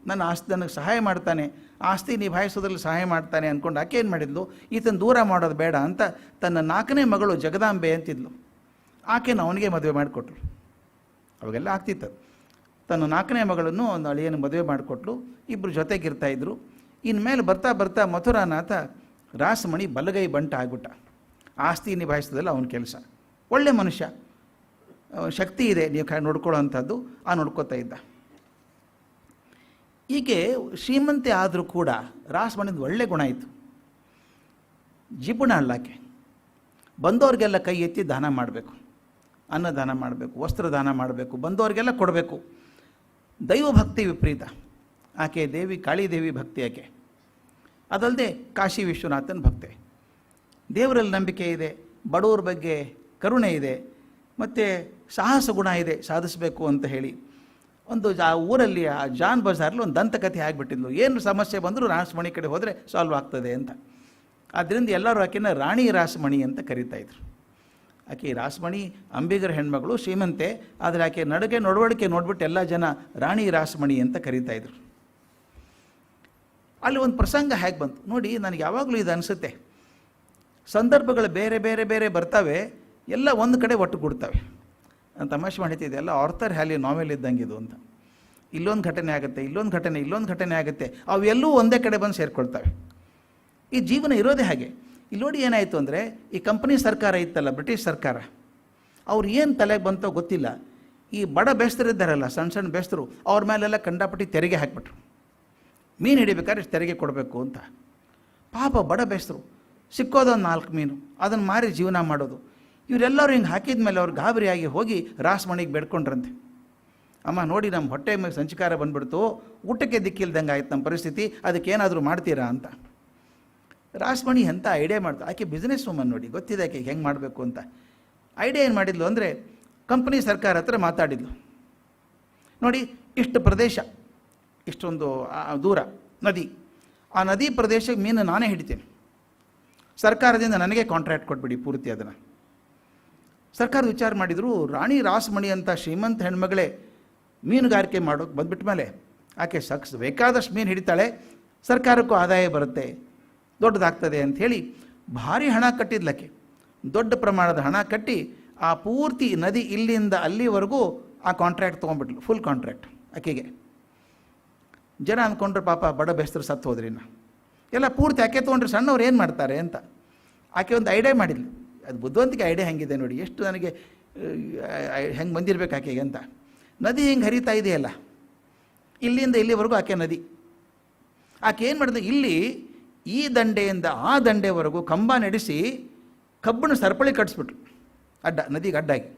ನನಗೆ ಸಹಾಯ ಮಾಡ್ತಾನೆ, ಆಸ್ತಿ ನಿಭಾಯಿಸೋದ್ರಲ್ಲಿ ಸಹಾಯ ಮಾಡ್ತಾನೆ ಅಂದ್ಕೊಂಡು ಆಕೆ ಏನು ಮಾಡಿದ್ಲು, ಈತನ ದೂರ ಮಾಡೋದು ಬೇಡ ಅಂತ ತನ್ನ 4ನೇ ಮಗಳು ಜಗದಾಂಬೆ ಅಂತಿದ್ಲು, ಆಕೆನ ಅವನಿಗೆ ಮದುವೆ ಮಾಡಿಕೊಟ್ರು. ಅವಾಗೆಲ್ಲ ಆಗ್ತಿತ್ತು. ತನ್ನ 4ನೇ ಮಗಳನ್ನು ಒಂದು ಅಳಿಯನ್ನು ಮದುವೆ ಮಾಡಿಕೊಟ್ಲು. ಇಬ್ಬರು ಜೊತೆಗಿರ್ತಾಯಿದ್ರು. ಇನ್ಮೇಲೆ ಬರ್ತಾ ಬರ್ತಾ ಮಥುರಾನಾಥ ರಾಸಮಣಿ ಬಲಗೈ ಬಂಟ ಆಗ್ಬಿಟ್ಟ. ಆಸ್ತಿ ನಿಭಾಯಿಸೋದಲ್ಲ ಅವನ ಕೆಲಸ. ಒಳ್ಳೆ ಮನುಷ್ಯ, ಶಕ್ತಿ ಇದೆ, ನೀವು ನೋಡ್ಕೊಳ್ಳೋ ಅಂಥದ್ದು ನೋಡ್ಕೋತಾ ಇದ್ದ. ಹೀಗೆ ಶ್ರೀಮಂತೆ ಆದರೂ ಕೂಡ ರಾಸಮಣಿದ ಒಳ್ಳೆ ಗುಣ ಇತ್ತು. ಜಿಪುಣ ಅಳ್ಳಾಕೆ ಬಂದವ್ರಿಗೆಲ್ಲ ಕೈ ಎತ್ತಿ ದಾನ ಮಾಡಬೇಕು, ಅನ್ನದಾನ ಮಾಡಬೇಕು, ವಸ್ತ್ರದಾನ ಮಾಡಬೇಕು, ಬಂದವ್ರಿಗೆಲ್ಲ ಕೊಡಬೇಕು. ದೈವಭಕ್ತಿ ವಿಪರೀತ. ಆಕೆ ದೇವಿ ಕಾಳಿದೇವಿ ಭಕ್ತಿ ಆಕೆ. ಅದಲ್ಲದೆ ಕಾಶಿ ವಿಶ್ವನಾಥನ ಭಕ್ತೆ. ದೇವರಲ್ಲಿ ನಂಬಿಕೆ ಇದೆ, ಬಡವರ ಬಗ್ಗೆ ಕರುಣೆ ಇದೆ, ಮತ್ತು ಸಾಹಸ ಗುಣ ಇದೆ, ಸಾಧಿಸಬೇಕು ಅಂತ ಹೇಳಿ. ಒಂದು ಊರಲ್ಲಿ ಆ ಜಾನ್ ಬಜಾರ್ಲಿ ಒಂದು ದಂತಕಥೆ ಆಗಿಬಿಟ್ಟಿದ್ಲು. ಏನು ಸಮಸ್ಯೆ ಬಂದರೂ ರಾಸಮಣಿ ಕಡೆ ಹೋದರೆ ಸಾಲ್ವ್ ಆಗ್ತದೆ ಅಂತ. ಆದ್ದರಿಂದ ಎಲ್ಲರೂ ಆಕೆನ ರಾಣಿ ರಾಸಮಣಿ ಅಂತ ಕರೀತಾಯಿದ್ರು. ಆಕೆ ರಾಸಮಣಿ ಅಂಬಿಗರ ಹೆಣ್ಮಗಳು, ಶ್ರೀಮಂತೆ, ಆದರೆ ಆಕೆ ನಡವಳಿಕೆ ನೋಡ್ಬಿಟ್ಟು ಎಲ್ಲ ಜನ ರಾಣಿ ರಾಸಮಣಿ ಅಂತ ಕರೀತಾಯಿದ್ರು. ಅಲ್ಲಿ ಒಂದು ಪ್ರಸಂಗ ಹೇಗೆ ಬಂತು ನೋಡಿ, ನನಗೆ ಯಾವಾಗಲೂ ಇದು ಅನಿಸುತ್ತೆ, ಸಂದರ್ಭಗಳು ಬೇರೆ ಬೇರೆ ಬೇರೆ ಬರ್ತವೆ, ಎಲ್ಲ ಒಂದು ಕಡೆ ಒಟ್ಟುಗೂಡ್ತವೆ. ನಾನು ತಮಾಷೆ ಮಾಡಿತಿದ್ದೆ, ಎಲ್ಲ ಆರ್ಥರ್ ಹ್ಯಾಲಿ ನಾವೆಲ್ ಇದ್ದಂಗೆ ಇದು ಅಂತ. ಇಲ್ಲೊಂದು ಘಟನೆ ಆಗುತ್ತೆ, ಇಲ್ಲೊಂದು ಘಟನೆ ಆಗುತ್ತೆ, ಅವೆಲ್ಲೂ ಒಂದೇ ಕಡೆ ಬಂದು ಸೇರಿಕೊಳ್ತವೆ. ಈ ಜೀವನ ಇರೋದೇ ಹಾಗೆ. ಇಲ್ಲಿ ನೋಡಿ ಏನಾಯಿತು ಅಂದರೆ, ಈ ಕಂಪ್ನಿ ಸರ್ಕಾರ ಇತ್ತಲ್ಲ, ಬ್ರಿಟಿಷ್ ಸರ್ಕಾರ, ಅವ್ರು ಏನು ತಲೆಗೆ ಬಂತೋ ಗೊತ್ತಿಲ್ಲ, ಈ ಬಡ ಬೇಸ್ತರಿದ್ದಾರಲ್ಲ, ಸಣ್ಣ ಸಣ್ಣ ಬೇಸ್ತರು, ಅವ್ರ ಮೇಲೆಲ್ಲ ಕಂಡಾಪಟ್ಟಿ ತೆರಿಗೆ ಹಾಕಿಬಿಟ್ರು. ಮೀನು ಹಿಡಿಬೇಕಾದ್ರೆ ತೆರಿಗೆ ಕೊಡಬೇಕು ಅಂತ. ಪಾಪ ಬಡ ಬೇಸ್ತರು, ಸಿಕ್ಕೋದೊಂದು 4 ಮೀನು, ಅದನ್ನು ಮಾರಿ ಜೀವನ ಮಾಡೋದು. ಇವರೆಲ್ಲರೂ ಹಿಂಗೆ ಹಾಕಿದ ಮೇಲೆ ಅವ್ರು ಗಾಬರಿಯಾಗಿ ಹೋಗಿ ರಾಸಮಣಿಗೆ ಬೇಡ್ಕೊಂಡ್ರಂತೆ, ಅಮ್ಮ ನೋಡಿ ನಮ್ಮ ಹೊಟ್ಟೆ ಮೇಲೆ ಸಂಚಿಕಾರ ಬಂದುಬಿಡ್ತು, ಊಟಕ್ಕೆ ದಿಕ್ಕಿಲ್ದಂಗೆ ಆಯ್ತು ನಮ್ಮ ಪರಿಸ್ಥಿತಿ, ಅದಕ್ಕೇನಾದರೂ ಮಾಡ್ತೀರಾ ಅಂತ. ರಾಸಮಣಿ ಎಂಥ ಐಡಿಯಾ ಮಾಡ್ತಾ, ಆಕೆ ಬಿಸ್ನೆಸ್ ವುಮನ್ ನೋಡಿ, ಗೊತ್ತಿದೆ ಆಕೆ ಹೆಂಗೆ ಮಾಡಬೇಕು ಅಂತ. ಐಡಿಯಾ ಏನು ಮಾಡಿದ್ಲು ಅಂದರೆ, ಕಂಪ್ನಿ ಸರ್ಕಾರ ಹತ್ರ ಮಾತಾಡಿದ್ಲು. ನೋಡಿ, ಇಷ್ಟು ಪ್ರದೇಶ, ಇಷ್ಟೊಂದು ದೂರ ನದಿ, ಆ ನದಿ ಪ್ರದೇಶಕ್ಕೆ ಮೀನು ನಾನೇ ಹಿಡಿತೀನಿ, ಸರ್ಕಾರದಿಂದ ನನಗೆ ಕಾಂಟ್ರಾಕ್ಟ್ ಕೊಟ್ಬಿಡಿ ಪೂರ್ತಿ ಅದನ್ನು. ಸರ್ಕಾರ ವಿಚಾರ ಮಾಡಿದರು, ರಾಣಿ ರಾಸಮಣಿ ಅಂತ ಶ್ರೀಮಂತ ಹೆಣ್ಮಗಳೇ ಮೀನುಗಾರಿಕೆ ಮಾಡೋಕ್ಕೆ ಬಂದ್ಬಿಟ್ಟ ಮೇಲೆ ಆಕೆ ಬೇಕಾದಷ್ಟು ಮೀನು ಹಿಡಿತಾಳೆ, ಸರ್ಕಾರಕ್ಕೂ ಆದಾಯ ಬರುತ್ತೆ, ದೊಡ್ಡದಾಗ್ತದೆ ಅಂಥೇಳಿ ಭಾರಿ ಹಣ ಕಟ್ಟಿದ್ಲಕ್ಕೆ. ದೊಡ್ಡ ಪ್ರಮಾಣದ ಹಣ ಕಟ್ಟಿ ಆ ಪೂರ್ತಿ ನದಿ ಇಲ್ಲಿಂದ ಅಲ್ಲಿವರೆಗೂ ಆ ಕಾಂಟ್ರಾಕ್ಟ್ ತೊಗೊಂಡ್ಬಿಟ್ಲು, ಫುಲ್ ಕಾಂಟ್ರಾಕ್ಟ್ ಆಕೆಗೆ. ಜನ ಅಂದ್ಕೊಂಡ್ರೆ ಪಾಪ ಬಡ ಬೇಸ್ತರು ಸತ್ತು ಹೋದ್ರಿ, ಎಲ್ಲ ಪೂರ್ತಿ ಆಕೆ ತೊಗೊಂಡ್ರೆ ಸಣ್ಣವ್ರು ಏನು ಮಾಡ್ತಾರೆ ಅಂತ. ಆಕೆ ಒಂದು ಐಡಿಯಾ ಮಾಡಿದ್ಲು, ಅದು ಬುದ್ಧಿವಂತಿಕೆ ಐಡಿಯಾ ಹೆಂಗಿದೆ ನೋಡಿ, ಎಷ್ಟು ನನಗೆ ಹೆಂಗೆ ಬಂದಿರಬೇಕು ಆಕೆಗೆ ಅಂತ. ನದಿ ಹಿಂಗೆ ಹರಿತಾ ಇದೆಯಲ್ಲ, ಇಲ್ಲಿಂದ ಇಲ್ಲಿವರೆಗೂ ಆಕೆ ನದಿ. ಆಕೆ ಏನು ಮಾಡಿದೆ, ಇಲ್ಲಿ ಈ ದಂಡೆಯಿಂದ ಆ ದಂಡೆವರೆಗೂ ಕಂಬ ನಡೆಸಿ ಕಬ್ಬಣ ಸರಪಳಿ ಕಟ್ಸ್ಬಿಟ್ರು, ಅಡ್ಡ ನದಿಗೆ ಅಡ್ಡಾಗಿ.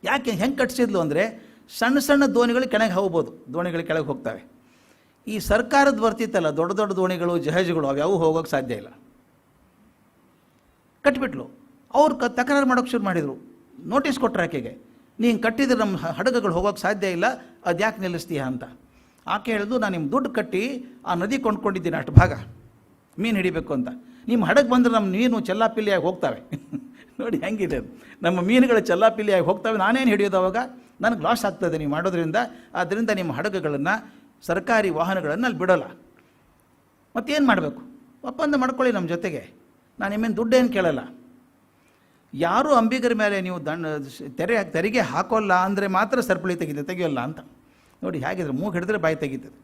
ಯಾಕೆ ಹೆಂಗೆ ಕಟ್ಸಿದ್ಲು ಅಂದರೆ, ಸಣ್ಣ ಸಣ್ಣ ದೋಣಿಗಳು ಕೆಳಗೆ ಹೋಗ್ಬೋದು, ದೋಣಿಗಳು ಕೆಳಗೆ ಹೋಗ್ತವೆ. ಈ ಸರ್ಕಾರದ ಬರ್ತಿತ್ತಲ್ಲ ದೊಡ್ಡ ದೊಡ್ಡ ದೋಣಿಗಳು, ಜಹಾಜುಗಳು, ಅವ್ಯಾವು ಹೋಗೋಕ್ಕೆ ಸಾಧ್ಯ ಇಲ್ಲ. ಕಟ್ಟಿಬಿಟ್ಲು. ಅವ್ರು ತಕರಾರು ಮಾಡೋಕ್ಕೆ ಶುರು ಮಾಡಿದರು. ನೋಟಿಸ್ ಕೊಟ್ಟರು ಆಕೆಗೆ, ನೀನು ಕಟ್ಟಿದ್ರೆ ನಮ್ಮ ಹಡಗುಗಳು ಹೋಗೋಕ್ಕೆ ಸಾಧ್ಯ ಇಲ್ಲ, ಅದು ಯಾಕೆ ನಿಲ್ಲಿಸ್ತೀಯ ಅಂತ. ಆಕೆ ಹೇಳಿದು, ನಾನು ನಿಮ್ಮ ದುಡ್ಡು ಕಟ್ಟಿ ಆ ನದಿ ಕೊಂಡ್ಕೊಂಡಿದ್ದೀನಿ ಅಷ್ಟು ಭಾಗ ಮೀನು ಹಿಡಿಬೇಕು ಅಂತ. ನಿಮ್ಮ ಹಡಗು ಬಂದರೆ ನಮ್ಮ ಮೀನು ಚೆಲ್ಲಾಪಿಲ್ಲಿಯಾಗಿ ಹೋಗ್ತವೆ. ನೋಡಿ ಹೆಂಗಿದೆ ಅದು, ನಮ್ಮ ಮೀನುಗಳು ಚೆಲ್ಲಾಪಿಲ್ಲಿಯಾಗಿ ಹೋಗ್ತವೆ, ನಾನೇನು ಹಿಡಿಯೋದು ಅವಾಗ, ನನಗೆ ಲಾಸ್ ಆಗ್ತದೆ ನೀವು ಮಾಡೋದ್ರಿಂದ. ಆದ್ದರಿಂದ ನಿಮ್ಮ ಹಡಗುಗಳನ್ನು, ಸರ್ಕಾರಿ ವಾಹನಗಳನ್ನು ಅಲ್ಲಿ ಬಿಡೋಲ್ಲ. ಮತ್ತೇನು ಮಾಡಬೇಕು, ಒಪ್ಪಂದ ಮಾಡ್ಕೊಳ್ಳಿ ನಮ್ಮ ಜೊತೆಗೆ, ನಾನು ನಿಮ್ಮೇನು ದುಡ್ಡೇನು ಕೇಳಲ್ಲ. ಯಾರೂ ಅಂಬಿಗರ ಮೇಲೆ ನೀವು ತೆರಿಗೆ ಹಾಕೋಲ್ಲ ಅಂದರೆ ಮಾತ್ರ ಸರಪಳಿ ತೆಗಿಯೋಲ್ಲ ಅಂತ. ನೋಡಿ ಹೇಗಿದ್ರೆ, ಮೂಗು ಹಿಡಿದ್ರೆ ಬಾಯಿ ತೆಗಿತದೆ.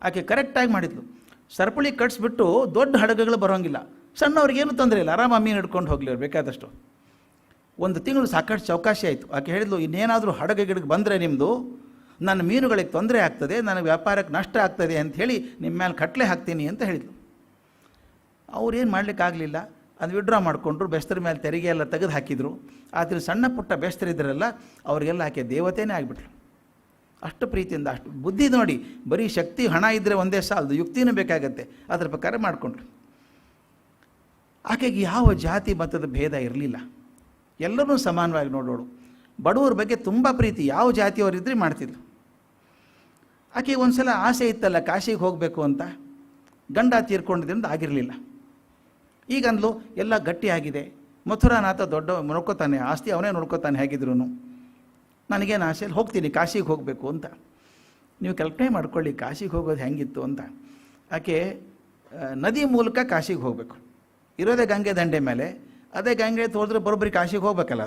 ಆಕೆ ಕರೆಕ್ಟಾಗಿ ಮಾಡಿದ್ಲು. ಸರಪಳಿ ಕಟ್ಸ್ಬಿಟ್ಟು ದೊಡ್ಡ ಹಡಗುಗಳು ಬರೋಂಗಿಲ್ಲ, ಸಣ್ಣವ್ರಿಗೇನು ತೊಂದರೆ ಇಲ್ಲ, ಆರಾಮ ಮೀನು ಹಿಡ್ಕೊಂಡು ಹೋಗಲಿ ಅವ್ರು ಬೇಕಾದಷ್ಟು. ಒಂದು ತಿಂಗಳು ಸಾಕಷ್ಟು ಚೌಕಾಶಿ ಆಯಿತು. ಆಕೆ ಹೇಳಿದ್ಲು, ಇನ್ನೇನಾದರೂ ಹಡಗು ಗಿಡಕ್ಕೆ ಬಂದರೆ ನಿಮ್ಮದು, ನನ್ನ ಮೀನುಗಳಿಗೆ ತೊಂದರೆ ಆಗ್ತದೆ, ನನಗೆ ವ್ಯಾಪಾರಕ್ಕೆ ನಷ್ಟ ಆಗ್ತದೆ ಅಂಥೇಳಿ ನಿಮ್ಮ ಮೇಲೆ ಕಟ್ಲೆ ಹಾಕ್ತೀನಿ ಅಂತ ಹೇಳಿದ್ಲು. ಅವ್ರೇನು ಮಾಡಲಿಕ್ಕಾಗಲಿಲ್ಲ, ಅದು ವಿಡ್ರಾ ಮಾಡಿಕೊಂಡ್ರು. ಬೆಸ್ತರ ಮೇಲೆ ತೆರಿಗೆ ಎಲ್ಲ ತೆಗೆದು ಹಾಕಿದರು. ಆದರೆ ಸಣ್ಣ ಪುಟ್ಟ ಬೆಸ್ತರಿದ್ದರಲ್ಲ ಅವರಿಗೆಲ್ಲ ಆಕೆ ದೇವತೆಯೇ ಆಗಿಬಿಟ್ರು. ಅಷ್ಟು ಪ್ರೀತಿಯಿಂದ, ಅಷ್ಟು ಬುದ್ಧಿ. ನೋಡಿ, ಬರೀ ಶಕ್ತಿ ಹಣ ಇದ್ದರೆ ಒಂದೇ ಸಾಲದು, ಯುಕ್ತಿನೂ ಬೇಕಾಗತ್ತೆ. ಅದರ ಪ್ರಕಾರ ಮಾಡಿಕೊಂಡ್ರು. ಆಕೆಗೆ ಯಾವ ಜಾತಿ ಮತದ ಭೇದ ಇರಲಿಲ್ಲ, ಎಲ್ಲರೂ ಸಮಾನವಾಗಿ ನೋಡೋಳು. ಬಡವರ ಬಗ್ಗೆ ತುಂಬ ಪ್ರೀತಿ, ಯಾವ ಜಾತಿಯವರಿದ್ದರೆ ಮಾಡ್ತಿದ್ಲು. ಆಕೆಗೆ ಒಂದು ಸಲ ಆಸೆ ಇತ್ತಲ್ಲ ಕಾಶಿಗೆ ಹೋಗಬೇಕು ಅಂತ, ಗಂಡ ತೀರ್ಕೊಂಡಿದ್ದರಿಂದ ಆಗಿರಲಿಲ್ಲ. ಈಗಂದ್ಲು ಎಲ್ಲ ಗಟ್ಟಿಯಾಗಿದೆ, ಮಥುರಾನಾಥ ದೊಡ್ಡ ನೋಡ್ಕೋತಾನೆ, ಆಸ್ತಿ ಅವನೇ ನೋಡ್ಕೋತಾನೆ ಹೇಗಿದ್ರು, ನನಗೇನು ಆಸೆ ಹೋಗ್ತೀನಿ ಕಾಶಿಗೆ ಹೋಗಬೇಕು ಅಂತ. ನೀವು ಕಲ್ಪನೆ ಮಾಡ್ಕೊಳ್ಳಿ ಕಾಶಿಗೆ ಹೋಗೋದು ಹೆಂಗಿತ್ತು ಅಂತ. ಆಕೆ ನದಿ ಮೂಲಕ ಕಾಶಿಗೆ ಹೋಗಬೇಕು, ಇರೋದೇ ಗಂಗೆ ದಂಡೆ ಮೇಲೆ, ಅದೇ ಗಂಗೆ ತೋರಿದ್ರೆ ಬರೋಬ್ಬರಿ ಕಾಶಿಗೆ ಹೋಗ್ಬೇಕಲ್ಲ.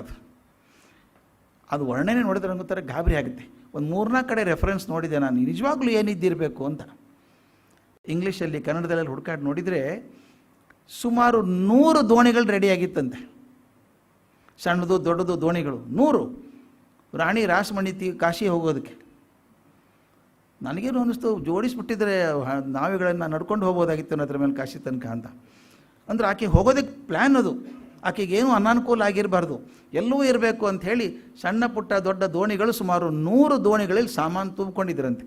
ಅದು ವರ್ಣನೆ ನೋಡಿದ್ರೆ ನಂಗೊತ್ತರ ಗಾಬರಿ ಆಗುತ್ತೆ. ಒಂದು 3-4 ಕಡೆ ರೆಫರೆನ್ಸ್ ನೋಡಿದೆ ನಾನು, ನಿಜವಾಗ್ಲೂ ಏನಿದ್ದಿರಬೇಕು ಅಂತ. ಇಂಗ್ಲೀಷಲ್ಲಿ ಕನ್ನಡದಲ್ಲಿ ಹುಡುಕಾಡಿ ನೋಡಿದರೆ ಸುಮಾರು 100 ದೋಣಿಗಳು ರೆಡಿಯಾಗಿತ್ತಂತೆ, ಸಣ್ಣದು ದೊಡ್ಡದು ದೋಣಿಗಳು 100. ರಾಣಿ ರಾಸಮಣಿ ಕಾಶಿ ಹೋಗೋದಕ್ಕೆ ನನಗೇನು ಅನ್ನಿಸ್ತು, ಜೋಡಿಸ್ಬಿಟ್ಟಿದ್ರೆ ನಾವಿಗಳನ್ನು ನಡ್ಕೊಂಡು ಹೋಗ್ಬೋದಾಗಿತ್ತು ಅದ್ರ ಮೇಲೆ ಕಾಶಿ ತನಕ ಅಂತ. ಅಂದರೆ ಆಕೆ ಹೋಗೋದಕ್ಕೆ ಪ್ಲ್ಯಾನ್ ಅದು, ಆಕೆಗೇನು ಅನಾನುಕೂಲ ಆಗಿರಬಾರ್ದು, ಎಲ್ಲವೂ ಇರಬೇಕು ಅಂಥೇಳಿ ಸಣ್ಣ ಪುಟ್ಟ ದೊಡ್ಡ ದೋಣಿಗಳು ಸುಮಾರು 100 ದೋಣಿಗಳಲ್ಲಿ ಸಾಮಾನು ತುಂಬಿಕೊಂಡಿದ್ರಂತೆ.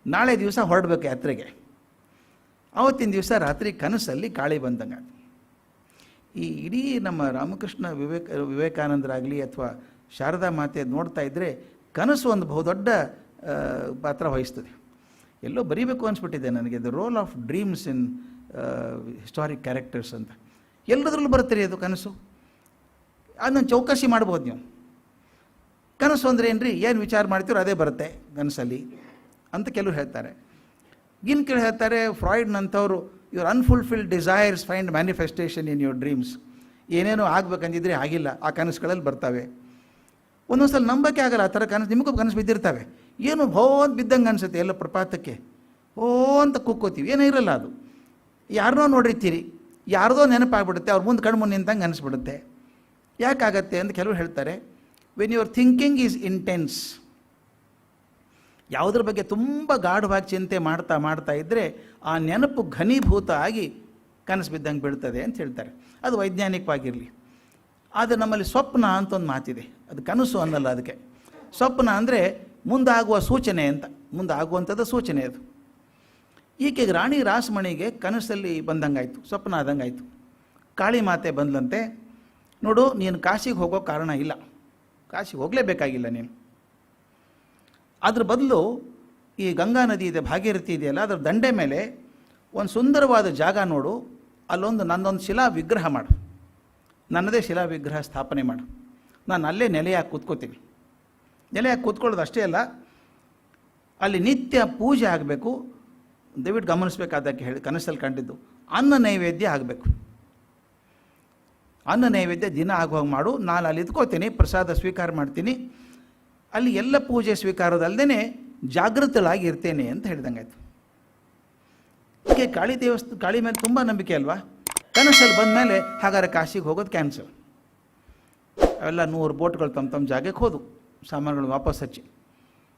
ನಾಳೆ ದಿವಸ ಹೊರಡಬೇಕು ಯಾತ್ರೆಗೆ. ಆವತ್ತಿನ ದಿವಸ ರಾತ್ರಿ ಕನಸಲ್ಲಿ ಕಾಳಿ ಬಂದಂಗೆ. ಈ ಇಡೀ ನಮ್ಮ ರಾಮಕೃಷ್ಣ ವಿವೇಕಾನಂದರಾಗಲಿ ಅಥವಾ ಶಾರದಾ ಮಾತೆ ನೋಡ್ತಾ ಇದ್ದರೆ ಕನಸು ಒಂದು ಬಹುದೊಡ್ಡ ಪಾತ್ರ ವಹಿಸ್ತದೆ. ಎಲ್ಲೋ ಬರೀಬೇಕು ಅನಿಸ್ಬಿಟ್ಟಿದೆ ನನಗೆ, the role of dreams in historic characters ಅಂತ. ಎಲ್ಲದರಲ್ಲೂ ಬರುತ್ತೆ ರೀ ಅದು ಕನಸು. ಅದನ್ನು ಚೌಕಾಸಿ ಮಾಡ್ಬೋದು ನೀವು. ಕನಸು ಅಂದರೆ ಏನು ರೀ, ಏನು ವಿಚಾರ ಮಾಡ್ತೀರೋ ಅದೇ ಬರುತ್ತೆ ಕನಸಲ್ಲಿ ಅಂತ ಕೆಲವರು ಹೇಳ್ತಾರೆ. ಕೆಲವು ಹೇಳ್ತಾರೆ, ಫ್ರಾಯ್ಡ್ನಂಥವ್ರು, your unfulfilled desires find manifestation in your dreams. ಏನೇನೋ ಆಗ್ಬೇಕಂದಿದ್ರೆ ಆಗಿಲ್ಲ, ಆ ಕನಸುಗಳಲ್ಲಿ ಬರ್ತವೆ. ಒಂದೊಂದು ಸಲ ನಂಬಕ್ಕೆ ಆಗಲ್ಲ ಆ ಥರ ಕನಸು. ನಿಮಗೂ ಕನಸು ಬಿದ್ದಿರ್ತವೆ, ಏನು ಭೋದ್ ಬಿದ್ದಂಗೆ ಅನಿಸುತ್ತೆ, ಎಲ್ಲ ಪ್ರಪಾತಕ್ಕೆ ಓ ಅಂತ ಕುಕ್ಕೋತೀವಿ, ಏನೂ ಇರಲ್ಲ ಅದು. ಯಾರನ್ನೋ ನೋಡಿರ್ತೀರಿ, ಯಾರ್ದೋ ನೆನಪಾಗ್ಬಿಡುತ್ತೆ, ಅವ್ರ ಮುಂದೆ ಕಣ್ಣು ಮುಂದೆ ನಿಂತಂಗೆ ಅನಿಸ್ಬಿಡುತ್ತೆ. ಯಾಕಾಗತ್ತೆ ಅಂತ ಕೆಲವರು ಹೇಳ್ತಾರೆ, when your thinking is intense, ಯಾವುದ್ರ ಬಗ್ಗೆ ತುಂಬ ಗಾಢವಾಗಿ ಚಿಂತೆ ಮಾಡ್ತಾ ಮಾಡ್ತಾ ಇದ್ದರೆ ಆ ನೆನಪು ಘನೀಭೂತ ಆಗಿ ಕನಸು ಬಿದ್ದಂಗೆ ಬೀಳ್ತದೆ ಅಂತ ಹೇಳ್ತಾರೆ. ಅದು ವೈಜ್ಞಾನಿಕವಾಗಿರಲಿ. ಆದರೆ ನಮ್ಮಲ್ಲಿ ಸ್ವಪ್ನ ಅಂತ ಒಂದು ಮಾತಿದೆ, ಅದು ಕನಸು ಅನ್ನಲ್ಲ. ಅದಕ್ಕೆ ಸ್ವಪ್ನ ಅಂದರೆ ಮುಂದಾಗುವ ಸೂಚನೆ ಅಂತ, ಮುಂದಾಗುವಂಥದ್ದು ಸೂಚನೆ ಅದು. ಈಕೆಗೆ ರಾಣಿ ರಾಸಮಣಿಗೆ ಕನಸಲ್ಲಿ ಬಂದಂಗಾಯಿತು, ಸ್ವಪ್ನ ಆದಂಗಾಯಿತು. ಕಾಳಿ ಮಾತೆ ಬಂದ್ಲಂತೆ, ನೋಡು ನೀನು ಕಾಶಿಗೆ ಹೋಗೋ ಕಾರಣ ಇಲ್ಲ, ಕಾಶಿಗೆ ಹೋಗಲೇಬೇಕಾಗಿಲ್ಲ ನೀನು. ಅದ್ರ ಬದಲು ಈ ಗಂಗಾ ನದಿ ಇದೆ, ಭಾಗೀರಥಿ ಇದೆಯಲ್ಲ, ಅದರ ದಂಡೆ ಮೇಲೆ ಒಂದು ಸುಂದರವಾದ ಜಾಗ ನೋಡು, ಅಲ್ಲೊಂದು ನನ್ನೊಂದು ಶಿಲಾ ವಿಗ್ರಹ ಮಾಡು, ನನ್ನದೇ ಶಿಲಾ ವಿಗ್ರಹ ಸ್ಥಾಪನೆ ಮಾಡು, ನಾನು ಅಲ್ಲೇ ನೆಲೆಯಾಗಿ ಕೂತ್ಕೋತೀನಿ. ನೆಲೆಯಾಗಿ ಕೂತ್ಕೊಳ್ಳೋದು ಅಷ್ಟೇ ಅಲ್ಲ, ಅಲ್ಲಿ ನಿತ್ಯ ಪೂಜೆ ಆಗಬೇಕು. ದಯವಿಟ್ಟು ಗಮನಿಸಬೇಕಾದಕ್ಕೆ ಹೇಳಿ ಕನಸಲ್ಲಿ ಕಂಡಿದ್ದು, ಅನ್ನ ನೈವೇದ್ಯ ಆಗಬೇಕು. ಅನ್ನ ನೈವೇದ್ಯ ದಿನ ಆಗುವಾಗ ಮಾಡು, ನಾನು ಅಲ್ಲಿ ಇದ್ಕೋತೀನಿ, ಪ್ರಸಾದ ಸ್ವೀಕಾರ ಮಾಡ್ತೀನಿ, ಅಲ್ಲಿ ಎಲ್ಲ ಪೂಜೆ ಸ್ವೀಕಾರೋದಲ್ಲದೆ ಜಾಗೃತಳಾಗಿ ಇರ್ತೇನೆ ಅಂತ ಹೇಳ್ದಂಗಾಯ್ತು. ಹೀಗೆ ಕಾಳಿ ಮೇಲೆ ತುಂಬ ನಂಬಿಕೆ ಅಲ್ವಾ. ಕನಸಲ್ಲಿ ಬಂದ ಮೇಲೆ ಹಾಗಾದ್ರೆ ಕಾಶಿಗೆ ಹೋಗೋದು ಕ್ಯಾನ್ಸಲ್. ಅವೆಲ್ಲ 100 ಬೋಟ್ಗಳು ತಮ್ಮ ಜಾಗಕ್ಕೆ ಹೋದು, ಸಾಮಾನುಗಳು ವಾಪಸ್ ಹಚ್ಚಿ.